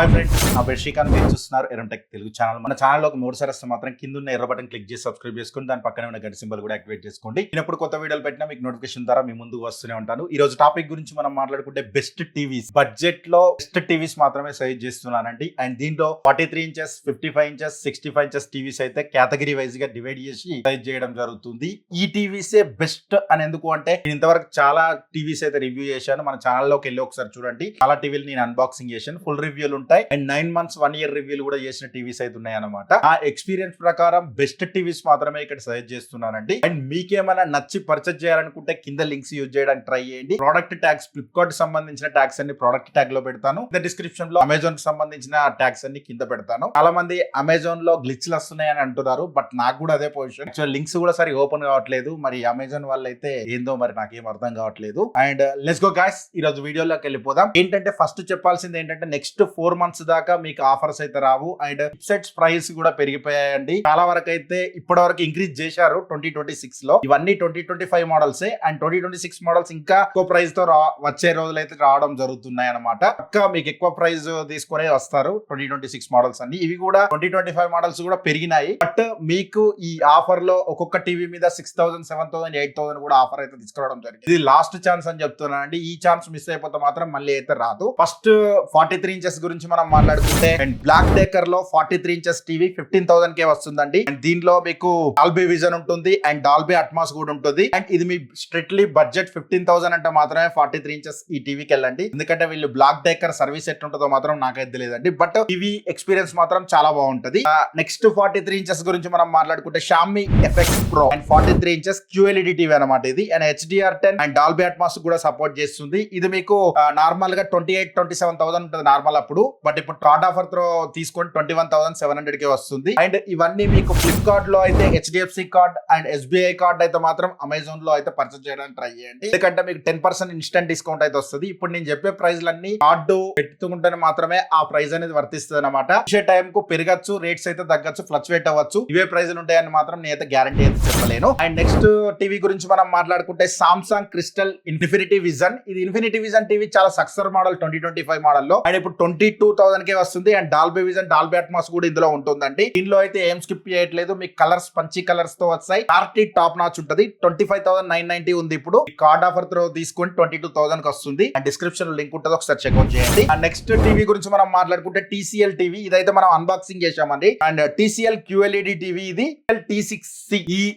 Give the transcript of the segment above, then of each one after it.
Hi friends, నా పేరు శ్రీకాంత్. మీరు చూస్తున్నారు ఎరంటెక్ తెలుగు ఛానల్. మన ఛానల్లో మూడుసారి వస్తే మాత్రం కింద ఉన్న ఎర్ర బటన్ క్లిక్ చేసి సబ్స్క్రైబ్ చేసుకోండి. దాని పక్కనే ఉన్న గంట సింబల్ కూడా యాక్టివేట్ చేసుకోండి. నేను ఎప్పుడు కొత్త వీడియోలు పెట్టినా మీకు నోటిఫికేషన్ ద్వారా మీ ముందుకు వస్తూనే ఉంటాను. ఈ రోజు టాపిక్ గురించి మనం మాట్లాడుకుంటే బెస్ట్ టీవీస్, బడ్జెట్ లో బెస్ట్ టీవీస్ మాత్రమే సజెస్ట్ చేస్తున్నానండి. అండ్ దీంట్లో 43 ఇంచెస్, 55 ఇంచెస్, 65 ఇంచెస్ టీవీస్ అయితే కేటగిరీ వైజ్ గా డివైడ్ చేసి సజెస్ట్ చేయడం జరుగుతుంది. ఈ టీవీసే బెస్ట్ అని ఎందుకు అంటే, నేను ఇంతవరకు చాలా టీవీస్ అయితే రివ్యూ చేశాను. మన ఛానల్లోకి వెళ్ళి ఒకసారి చూడండి. చాలా టీవీలు నేను అన్బాక్సింగ్ చేశాను, ఫుల్ రివ్యూలు ఉంటాయి. అండ్ 9 months 1 year రివ్యూలు కూడా చేసిన టీవీస్ అయితే ఉన్నాయి అనమాట. ఆ ఎక్స్పీరియన్స్ ప్రకారం బెస్ట్ టీవీస్ మాత్రమే ఇక్కడ సజెస్ట్ చేస్తున్నానండి. అండ్ మీకేమైనా నచ్చి పర్చేజ్ చేయాలనుకుంటే కింద లింక్స్ యూజ్ చేయడానికి ట్రై చేయండి. ప్రోడక్ట్ ట్యాగ్స్, ఫ్లిప్కార్ట్ సంబంధించిన ట్యాగ్స్ అన్ని ప్రోడక్ట్ ట్యాగ్ లో పెడతాను. డిస్క్రిప్షన్ లో అమెజాన్ కి సంబంధించిన ట్యాగ్స్ అన్ని కింద పెడతాను. చాలా మంది అమెజాన్ లో గ్లిచ్లు వస్తున్నాయి అని అంటున్నారు, బట్ నాకు కూడా అదే పొజిషన్. యాక్చువల్ లింక్స్ కూడా సరి ఓపెన్ కావట్లేదు. మరి అమెజాన్ వాళ్ళు అయితే ఏందో మరి నాకేం అర్థం కావట్లేదు. అండ్ లెట్స్ గో గైస్, ఈ రోజు వీడియోలోకి వెళ్ళిపోదాం. ఏంటంటే ఫస్ట్ చెప్పాల్సింది ఏంటంటే, నెక్స్ట్ 4 months దాకా మీకు ఆఫర్స్ అయితే రావు. అండ్ చిప్సెట్స్ ప్రైస్ కూడా పెరిగిపోయాయండి. చాలా వరకు అయితే ఇప్పటి వరకు ఇంక్రీజ్ చేశారు 2026 లో. ఇవన్నీ 2025 మోడల్స్. అండ్ 2026 మోడల్స్ ఇంకా ఎక్కువ ప్రైస్ తో వచ్చే రోజులు అయితే రావడం జరుగుతున్నాయి అనమాట. ఇంకా మీకు ఎక్కువ ప్రైస్ తీసుకునే వస్తారు 2026 మోడల్స్ అన్ని. ఇవి కూడా 2025 మోడల్స్ కూడా పెరిగినాయి. బట్ మీకు ఈ ఆఫర్ లో ఒక్కొక్క టీవీ మీద 6,000, 7,000, 8,000 కూడా ఆఫర్ అయితే తీసుకురావడం జరిగింది. ఇది లాస్ట్ ఛాన్స్ అని చెప్తున్నాను అండి. ఈ ఛాన్స్ మిస్ అయిపోతే మాత్రం మళ్ళీ అయితే రాదు. ఫస్ట్ 43 ఇంచెస్ గురించి మనం మాట్లాడుకుంటే, అండ్ బ్లాక్ డేకర్ లో 43 ఇంచెస్ టీవీ 15,000 కే వస్తుందండి. అండ్ దీనిలో మీకు డాల్బీ విజన్ ఉంటుంది అండ్ డాల్బీ అట్మాస్ కూడా ఉంటుంది. అండ్ ఇది మీ స్ట్రిక్ట్లీ బడ్జెట్ 15,000 అంటే మాత్రమే 43 ఇంచెస్ ఈ టీవీకి వెళ్ళండి. ఎందుకంటే వీళ్ళు బ్లాక్ డేకర్ సర్వీస్ ఎట్లుంటుందో మాత్రం నాకైతే తెలియదండి, బట్ టీవీ ఎక్స్పీరియన్స్ మాత్రం చాలా బాగుంటది. నెక్స్ట్ 43 ఇంచెస్ గురించి మనం మాట్లాడుకుంటే, Xiaomi FX Pro and 43 inches QLED TV అనమాట ఇది. And HDR10 and Dolby Atmos కూడా సపోర్ట్ చేస్తుంది. ఇది మీకు నార్మల్ గా 28-27,000 ఉంటుంది నార్మల్ అప్పుడు, బట్ ఇప్పుడు కార్డ్ ఆఫర్ తో తీసుకొని 21,700 కే వస్తుంది. అండ్ ఇవన్నీ మీకు ఫ్లిప్కార్ట్ లో అయితే HDFC card and SBI card అయితే మాత్రం అమెజాన్ లో అయితే పర్చేస్ చేయడానికి ట్రై చేయండి. ఎందుకంటే మీకు 10% ఇన్స్టెంట్ డిస్కౌంట్ అయితే వస్తుంది. ఇప్పుడు నేను చెప్పే ప్రైజ్లన్నీ కార్డు పెట్టుకుంటేనే మాత్రమే ఆ ప్రైస్ అనేది వర్తిస్తుంది అనమాట. వచ్చే టైం కు పెరగచ్చు, రేట్స్ అయితే తగ్గచ్చు, ఫ్లక్చువేట్ అవ్వచ్చు. ఇవే ప్రైజ్లు ఉంటాయని మాత్రం నేనైతే గ్యారంటీ అయితే చెప్పలేను. అండ్ నెక్స్ట్ టీవీ గురించి మనం మాట్లాడుకుంటే, సామ్సంగ్ క్రిస్టల్ ఇన్ఫినిటీ విజన్. ఇది ఇన్ఫినిటీ విజన్ టీవీ చాలా సక్సెస్ మోడల్ 2025 మోడల్ లో. అండ్ ఇప్పుడు 22,000 కే వస్తుంది. And Dolby vision, Dolby Atmos కూడా ఇందులో ఉంటుందండి. దీనిలో అయితే ఏం స్కిప్ చేయట్లేదు. మీకు కలర్స్ మంచి కలర్స్ తో వస్తాయి. క్లారిటీ టాప్ నాచ్ ఉంటుంది. 25,990 ఉంది ఇప్పుడు. కార్డ్ ఆఫర్ తో తీసుకొని 22,000 కి వస్తుంది. అండ్ డిస్క్రిప్షన్ లింక్ ఉంటుంది, ఒకసారి చెక్అౌట్ చేయండి. అండ్ నెక్స్ట్ టీవీ గురించి మనం మాట్లాడుకుంటే, TCL టీవీ. ఇదైతే మనం అన్బాక్సింగ్ చేసామండి. అండ్ TCL QLED టీవీ ఇది T6C.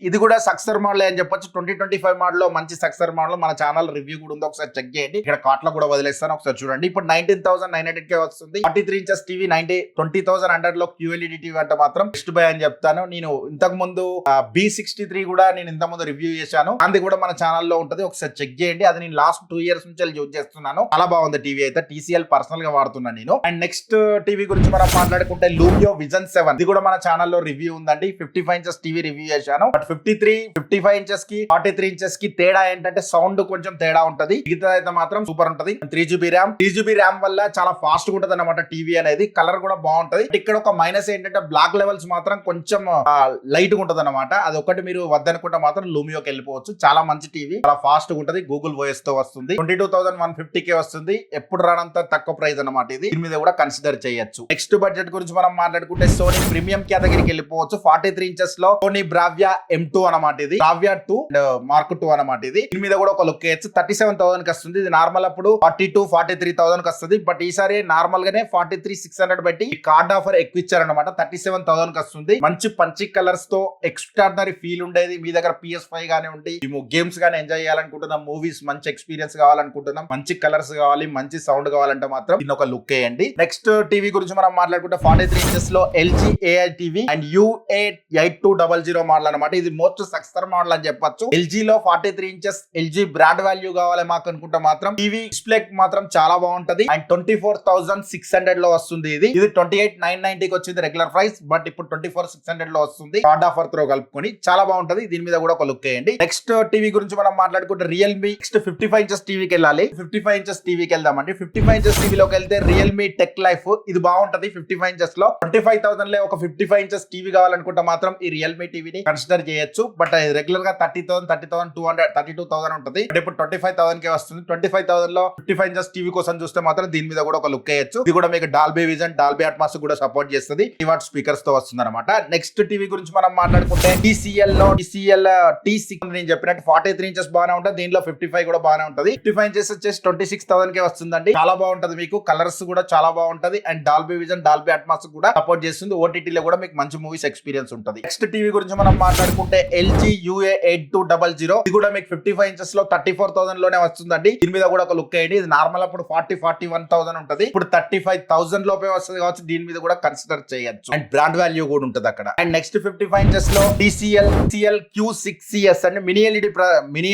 ఇది కూడా సక్సెస్ మోడల్ అని చెప్పొచ్చు. 2025 మోడల్ లో మంచి సక్సెస్ మోడల్. మన ఛానల్ రివ్యూ కూడా ఉంది, ఒకసారి చెక్ చేయండి. ఇక్కడ కార్ట్ లో కూడా వదిలేస్తాను, ఒకసారి చూడండి. ఇప్పుడు 19,900 కే వస్తుంది. 43 ఇంచెస్ టీవీ 20,100 లో QLED టీవీ అంటే మాత్రం బెస్ట్ బై అని చెప్తాను. నేను ఇంతకు ముందు B63 కూడా నేను ఇంత ముందు రివ్యూ చేశాను. అది కూడా మన ఛానల్లో ఉంటది, ఒకసారి చెక్ చేయండి. అది నేను లాస్ట్ 2 years నుంచి యూజ్ చేస్తున్నాను. చాలా బాగుంది టీవీ అయితే. TCL పర్సనల్ గా వాడుతున్నాను నేను. అండ్ నెక్స్ట్ టీవీ గురించి మనం మాట్లాడుకుంటే, లూమియో విజన్ 7. ఇది కూడా మన ఛానల్లో రివ్యూ ఉందండి. 55 ఇంచెస్ టీవీ రివ్యూ చేశాను. బట్ 55 ఇంచెస్ కి 43 ఇంచెస్ కి తేడా ఏంటంటే, సౌండ్ కొంచెం తేడా ఉంటది. మిగతా అయితే మాత్రం సూపర్ ఉంటది. 3GB ర్యామ్ వల్ల చాలా ఫాస్ట్ గా ఉంటది అనమాట టీవీ అనేది. కలర్ కూడా బాగుంటది. ఇక్కడ ఒక మైనస్ ఏంటంటే, బ్లాక్ లెవెల్స్ మాత్రం కొంచెం లైట్ గా ఉంటది అనమాట. అది ఒకటి మీరు వద్దనుకుంటే మాత్రం లూమియోకి వెళ్ళిపోవచ్చు. చాలా మంచి టీవీ, చాలా ఫాస్ట్ గా ఉంటది. గూగుల్ వాయిస్ తో వస్తుంది. 22,150 కే వస్తుంది. ఎప్పుడు రానంత తక్కువ ప్రైస్ అనమాట ఇది. దీని మీద కూడా కన్సిడర్ చేయొచ్చు. నెక్స్ట్ బడ్జెట్ గురించి మనం మాట్లాడుకుంటే, సోనీ ప్రీమియం కేటగిరీకి వెళ్ళిపోవచ్చు. 43 ఇంచెస్ లో సోనీ బ్రావియా M2 అనమాట ఇది. బ్రావియా 2 మార్క్ 2 అనమాట ఇది. దీని మీద కూడా ఒక లుక్ వేయచ్చు. 37,000 కి వస్తుంది. ఇది నార్మల్ అప్పుడు 42-43,000 కి వస్తుంది. బట్ ఈసారి నార్మల్ గానే 43,600 పెట్టి కార్డ్ ఆఫర్ ఎక్కువ ఇచ్చారనమాట. 37,000 కి వస్తుంది. మంచి పంచి కలర్స్ తో ఎక్స్ట్రాడినరీ ఫీల్ ఉండేది. మీ దగ్గర PS5 గానే ఉండి గేమ్స్ గానే ఎంజాయ్ చేయాలనుకుంటున్నాం, మూవీస్ మంచి ఎక్స్పీరియన్స్ కావాలనుకుంటున్నాం, మంచి కలర్స్ కావాలి, మంచి సౌండ్ కావాలంటే మాత్రం దీన్ని ఒక లుక్ వేయండి. నెక్స్ట్ టీవీ గురించి మనం మాట్లాడుకుంటే, 43 ఇంచెస్ లో LG AI TV and UA8200 model అనమాట. ఇది మోస్ట్ సక్సెస్ మోడల్ అని చెప్పొచ్చు. LG లో 43 ఇంచెస్ LG బ్రాండ్ వాల్యూ కావాలి మాకు అనుకుంటే మాత్రం టీవీ డిస్ప్లే మాత్రం చాలా బాగుంటది. అండ్ 24,600 లో వస్తుంది. ఇది 28,990 కి వచ్చింది రెగ్యులర్ ప్రైస్, బట్ ఇప్పుడు 24,600 లో వస్తుంది కార్డ్ ఆఫర్ తో కలుపుకొని. చాలా బాగుంటది. దీని మీద కూడా ఒక లుక్ వేయండి. నెక్స్ట్ టీవీ గురించి మనం మాట్లాడుకుంటే, రియల్మీ. నెక్స్ట్ 55 ఇంచెస్ టీవీకి వెళ్ళాలి. 55 ఇంచెస్ టీవీకి వెళ్దామండి. 55 ఇంచెస్ టీవీలోకి వెళ్తే రియల్మీ టెక్ లైఫ్. ఇది బాగుంటది. 55 ఇంచెస్ లో 25,000 లో ఒక 55 ఇంచెస్ టీవీ కావాలనుకుంటే మాత్రం ఈ రియల్మీ టీవీని కన్సిడర్ చేయొచ్చు. బట్ రెగ్యులర్ గా 30,000, 30,200, 32,000 ఉంటుంది. బట్ ఇప్పుడు 25,000 కే వస్తుంది. 25,000 లో 55 ఇంచెస్ టీవీ కోసం చూస్తే మాత్రం దీని మీద కూడా ఒక లుక్ వేయచ్చు. ఇది కూడా మీకు Dolby Dolby vision, Dolby Atmos కూడా సపోర్ట్ చేస్తుంది. 3 వాట్ స్పీకర్స్ తో వస్తుంది అనమాట. నెక్స్ట్ టీవీ గురించి మనం మాట్లాడుకుంటే TCL T6 నేను చెప్పినట్టు 43 ఇంచెస్ బాగానే ఉంటుంది. దీనిలో 55 కూడా బాగానే ఉంటుంది. 55 ఇంచెస్ వచ్చేసి 26,000 కే వస్తుందండి. చాలా బాగుంటది, మీకు కలర్స్ కూడా చాలా బాగుంటది. And Dolby vision, Dolby Atmos కూడా సపోర్ట్ చేస్తుంది. OTT లో కూడా మీకు మంచి మూవీస్ ఎక్స్పీరియన్స్ ఉంటుంది. నెక్స్ట్ టీవీ గురించి మనం మాట్లాడుకుంటే LG UA8200 ఇది కూడా మీకు 55 ఇంచెస్ లో 34,000 లోనే వస్తుందండి. దీని మీద కూడా ఒక లుక్ వేయండి. ఇది నార్మల్ అప్పుడు 41,000 ఉంటుంది, ఇప్పుడు 35,000 లోపే వస్తుంది కావచ్చు. దీని మీద కూడా కన్సిడర్ చేయొచ్చు. అండ్ బ్రాండ్ వాల్యూ కూడా ఉంటుంది అక్కడ. అండ్ నెక్స్ట్ 55 ఇంచెస్ లో TCL Q6CS అంటే మినీ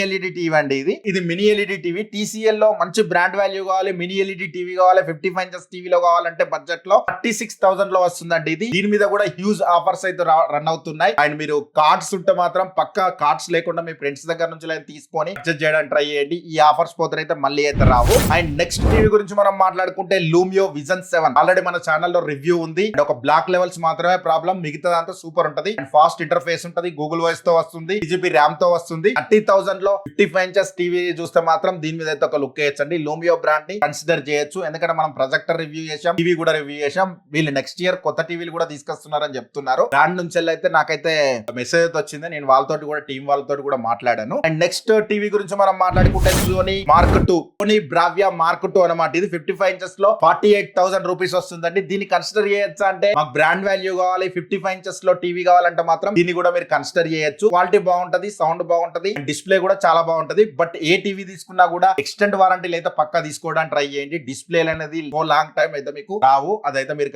ఎల్ఈడి టీవీ అండి. ఇది మినీ ఎల్ఈడి టీవీ. TCL లో మంచి బ్రాండ్ వాల్యూ కావాలి, మినీ ఎల్ఈడి టీవీ కావాలి, 55 ఇంచెస్ టీవీలో కావాలంటే బడ్జెట్ లో 36,000 లో వస్తుందండి. దీని మీద కూడా హ్యూజ్ ఆఫర్స్ అయితే రన్ అవుతున్నాయి. అండ్ మీరు కార్డ్స్ ఉంటే మాత్రం పక్కా కార్డ్స్ లేకుండా మీ ఫ్రెండ్స్ దగ్గర నుంచి తీసుకొని అడ్జస్ట్ చేయడానికి ట్రై చేయండి. ఈ ఆఫర్స్ పోతే మళ్ళీ అయితే రావు. అండ్ నెక్స్ట్ టీవీ గురించి మనం మాట్లాడుకుంటే లూమియో విజన్ 7 ఆల్రెడీ మన ఛానల్లో రివ్యూ ఉంది. అండ్ ఒక బ్లాక్ లెవెల్స్ మాత్రమే ప్రాబ్లం, మిగతాదంతా సూపర్ ఉంటది. అండ్ ఫాస్ట్ ఇంటర్ఫేస్ ఉంటది, గూగుల్ వాయిస్ తో వస్తుంది, 8GB ర్యామ్ తో వస్తుంది. 30,000 లో 55 ఇంచెస్ టీవీ చూస్తే మాత్రం దీని మీద అయితే ఒక లుక్ వేయచ్చండి. లూమియో బ్రాండ్ ని కన్సిడర్ చేయొచ్చు, ఎందుకంటే మనం ప్రొజెక్టర్ రివ్యూ చేసాం, టీవీ కూడా రివ్యూ చేసాం. వీళ్ళు నెక్స్ట్ ఇయర్ కొత్త టీవీలు కూడా తీసుకొస్తున్నారని చెప్తున్నారు. బ్రాండ్ నుంచి అయితే నాకైతే మెసేజ్ అయితే వచ్చింది. నేను వాళ్ళతో కూడా టీం వాళ్ళతో కూడా మాట్లాడాను. అండ్ నెక్స్ట్ టీవీ గురించి మనం మాట్లాడుకుంటే సోనీ బ్రావియా మార్క్ 2 అనమాట. ఇది 55 ఇంచెస్ లో 48,000 రూపీస్ వస్తుందండి. దీన్ని కన్సిడర్ చేయొచ్చా అంటే మాకు బ్రాండ్ వాల్యూ కావాలి, 55 ఇంచెస్ లో టీవీ కావాలంటే మాత్రం దీన్ని కూడా మీరు కన్సిడర్ చేయొచ్చు. క్వాలిటీ బాగుంటది, సౌండ్ బాగుంటది, డిస్ప్లే కూడా చాలా బాగుంటది. బట్ ఏ టీవీ తీసుకున్నా కూడా ఎక్స్టెండ్ వారంటీ అయితే పక్కా తీసుకోవడానికి ట్రై చేయండి. డిస్ప్లే అనేది లాంగ్ టైం అయితే మీకు రావు, అదైతే మీరు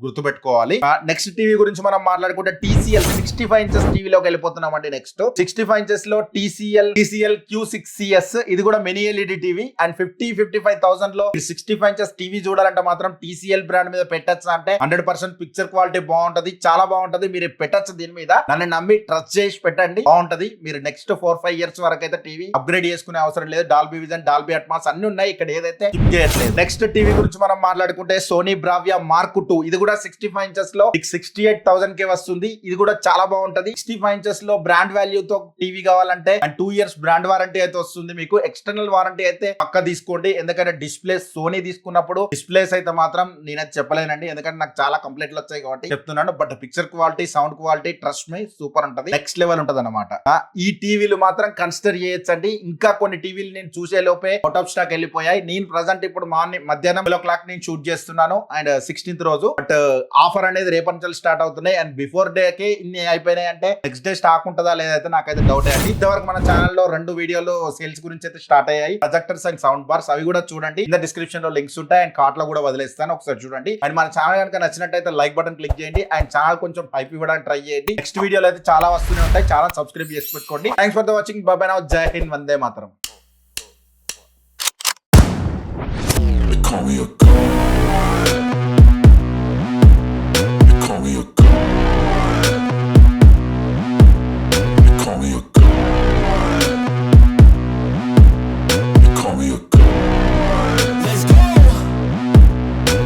గుర్తుపెట్టుకోవాలి. నెక్స్ట్ టీవీ గురించి మనం మాట్లాడుకుంటే TCL 65 ఇంచెస్ టీవీలోకి వెళ్ళిపోతున్నాం అండి. నెక్స్ట్ 65 ఇంచెస్ లో TCL Q6CS ఇది కూడా మినీ ఎల్ఈడి టీవీ. అండ్ 55,000 లో 65 ఇంచెస్ టీవీ చూడాలంటే మాత్రం TCL బ్రాండ్ మీద పెట్టచ్చు. అంటే 100% పిక్చర్ క్వాలిటీ బాగుంటది, చాలా బాగుంటది. మీరు పెట్టచ్చు దీని మీద, నన్ను నమ్మి ట్రస్ట్ చేసి పెట్టండి, బాగుంటది. మీరు నెక్స్ట్ 4-5 ఇయర్స్ వరకు అయితే టీవీ అప్గ్రేడ్ చేసుకునే అవసరం లేదు. డాల్బీ విజన్, డాల్బీ అట్మాస్ అన్ని ఉన్నాయి, ఇక్కడ ఏదైతే స్కిప్ చేయట్లేదు. నెక్స్ట్ టీవీ గురించి మనం మాట్లాడుకుంటే సోనీ బ్రావియా మార్క్ 2 ఇది కూడా 65 ఇంచెస్ లో 68,000 కే వస్తుంది. ఇది కూడా చాలా బాగుంటది. 65 ఇంచెస్ లో బ్రాండ్ వాల్యూ తో టీవీ కావాలంటే అండ్ 2 ఇయర్స్ బ్రాండ్ వారంటీ అయితే వస్తుంది. మీకు ఎక్స్టర్నల్ వారంటీ అయితే పక్క తీసుకోండి, ఎందుకంటే డిస్ప్లే సోనీ తీసుకున్నప్పుడు డిస్ప్లేస్ అయితే మాత్రం నేనైతే చెప్పలేనండి, ఎందుకంటే నాకు చాలా కంప్లైంట్లు వచ్చాయి కాబట్టి చెప్తున్నాను. But picture quality, sound quality trust me super ఉంటది, నెక్స్ట్ లెవెల్ ఉంటది అనమాట. ఈ టీవీలు మాత్రం కన్సిడర్ చేయొచ్చండి. ఇంకా కొన్ని టీవీలు నేను చూసే లోపే అవుట్ ఆఫ్ స్టాక్ వెళ్ళిపోయాయి. నేను ప్రజెంట్ ఇప్పుడు మధ్యాహ్నం 12 o'clock నేను షూట్ చేస్తున్నాను అండ్ 16th రోజు. బట్ ఆఫర్ అనేది రేపటి నుంచి స్టార్ట్ అవుతున్నాయి. అండ్ బిఫోర్ డే కి ఇన్ని అయిపోయినాయి అంటే నెక్స్ట్ డే స్టాక్ ఉంటుందా లేదైతే నాకైతే డౌట్ అండి. ఇంతవరకు మన ఛానల్లో 2 వీడియోలు సేల్స్ గురించి అయితే స్టార్ట్ అయ్యాయి, ప్రొజెక్టర్స్ అండ్ సౌండ్ బార్స్, అవి కూడా చూడండి. కింద డిస్క్రిప్షన్ లో లింక్స్ ఉంటాయి అండ్ కార్ట్ లో కూడా వదిలేస్తాను, ఒకసారి చూడండి. అండ్ మన ఛానల్ కనుక నచ్చినట్టయితే లైక్ బటన్ క్లిక్ చేయండి అండ్ ఛానల్ కొంచెం హైప్ ఇవ్వడానికి ట్రై చేయండి. నెక్స్ట్ వీడియోలో అయితే చాలా వస్తూనే ఉంటాయి, చాలా సబ్స్క్రైబ్ చేసి పెట్టుకోండి. Thanks for the watching. By by now. జై హింద్, వందే మాతరం.